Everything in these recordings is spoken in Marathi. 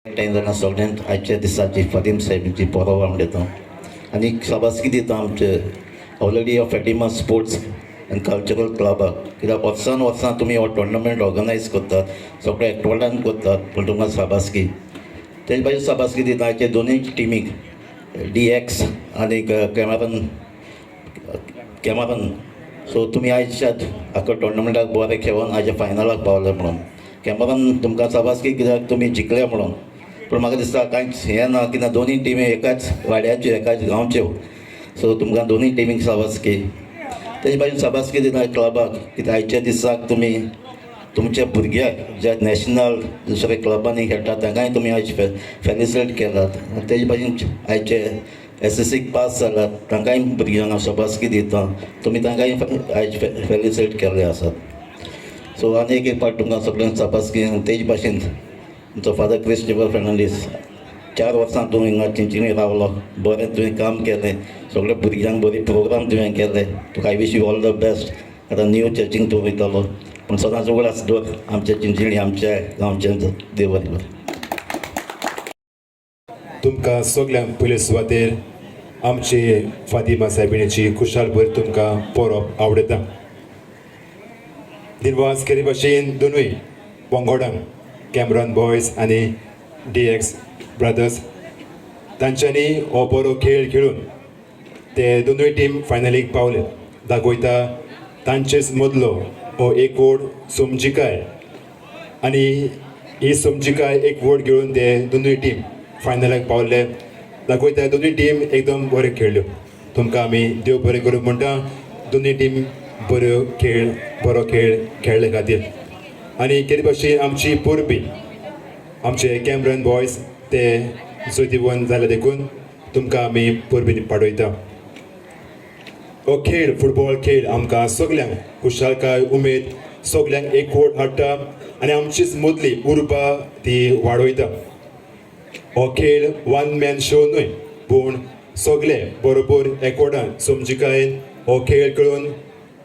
टाइम जाणा सगळ्यांक आजच्या दिसाची फातीम साहेबची बरो आवडटा आनी शाबासकी दिता आमचे ऑलरेडी फॅटिमा स्पोर्ट्स आनी कल्चरल क्लबाक कित्याक वर्सान तुमी हो टोर्नामेंट ऑर्गनायज करतात सगळे एकवटान करतात पूण तुमकां शाबासकी तेजे भाशेन शाबासकी दिता आजच्या दोनूय टिमीक DX आनी कॅमरन सो तुमी आयच्या हाका टोर्नामेंटाक बरें खेळोन आजच्या फायनलाक पावले म्हणून कॅमरन तुमकां शाबासकी कित्याक तुमी जिखले म्हणून पूण म्हाका दिसता कांयच हें ना कित्याक दोनूय टिमी एकाच वाड्याच्यो एकाच गांवच्यो सो तुमकां दोनूय टिमीक शाबासकी तेजे भाशेन शाबासकी दिता क्लबाक कित्याक आयच्या दिसाक तुमी तुमच्या भुरग्याक जे नॅशनल दुसऱ्या क्लबांनी खेळटात तांकांय तुमी आयज फेलिसिटेट केलात तेजे भाशेन आयचे SSCक पास जाल्यात तांकांय भुरग्यांक हांव शाबासकी दिता तुमी तांकांय आयज फेलिसिटेट केल्ले आसात सो आनी एक पाट तुमकां सगळ्यांक शाबासकी तेजे भाशेन तुमचो फादर क्रिस्टोफर फेर्नांडीस 4 वर्सां तूं हिंगा चिंचिणी रावलो बरें तुवें काम केलें सगळ्या भुरग्यांक बरी प्रोग्राम तुवें केले तुका I wish you all the best आतां न्यू चर्चींक तूं वयतलो पूण सदांच उगडास दवर आमच्या चिंचिणी आमच्या गांवच्या देव बरें कर तुमकां सगळ्यांक पयले सुवातेर आमचे फातिमा साहेबिणीची खुशालभर तुमकां पळोवप आवडटा दिनवास केले भाशेन दोनूय पंगडांक कॅमरॉन बॉयज आनी DX ब्रदर्स तांच्यांनी हो बरो खेळ खेळून ते दोनूय टीम फायनलीक पावले दाखयता तांचेच मदलो हो एकवट समजिकाय आनी ही समजिकाय एकवट घेवन ते दोनूय टीम फायनलाक पावले दाखयता दोनूय टीम एकदम बरे खेळ्ळ्यो तुमकां आमी देव बरें करूं म्हणटा दोनूय टीम बरो खेळ खेळ्ळे खातीर आनी कितें भाशेन आमची पोरबी आमचे कॅमरॉन बॉयज ते चवथीवन जाले देखून तुमकां आमी पोरबी पाडयता हो खेळ फुटबॉल खेळ आमकां सगळ्यांक खुशालकाय उमेद सगळ्यांक एकवट हाडटा आनी आमचीच मदली उर्बा ती वाडयता हो खेळ वन मॅन शो न्हय पूण सगळे बरोबर एकवटान समजिकायेन हो खेळ खेळून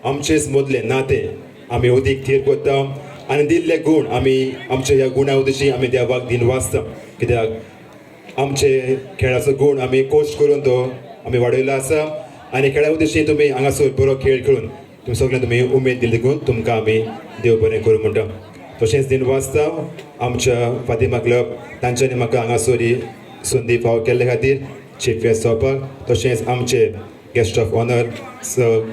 आमचेच मदले नाते आमी अदीक थीर करता आनी दिल्ले गूण आमी आमच्या ह्या गुणा उद्देशी आमी देवाक दिन वाचता कित्याक आमचे खेळाचो गूण आमी कोश्ट करून तो आमी वाडयलो आसा आनी खेळा उद्देशी तुमी हांगासर बरो खेळ खेळून तुमी सगळ्यांक तुमी उमेद दिली देखून तुमकां आमी देव बरें करूं म्हणटा तशेंच दिन वाचता आमच्या फातिमा क्लब तांच्यांनी म्हाका हांगासर ही संदी फावो केल्ले खातीर चीफ गेस्ट जावपाक तशेंच आमचे गेस्ट ऑफ ऑनर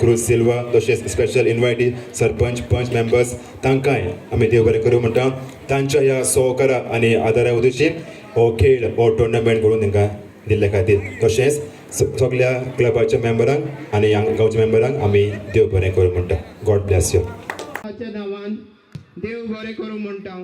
क्रूज सिल्वा तशेंच स्पेशल इन्वायटी सरपंच पंच मेंबर्स तांकांय आमी देव बरें करूं म्हणटा तांच्या ह्या सहकारा आनी आदारा उद्देशी हो खेळ हो टोर्नामेंट घडोवन तांकां दिल्ले खातीर तशेंच सगळ्या क्लबाच्या मेंबरांक आनी गांवच्या मेंबरांक आमी देव बरें करूं म्हणटा गॉड ब्लेस यू नांवान देव बरें करूं म्हणटा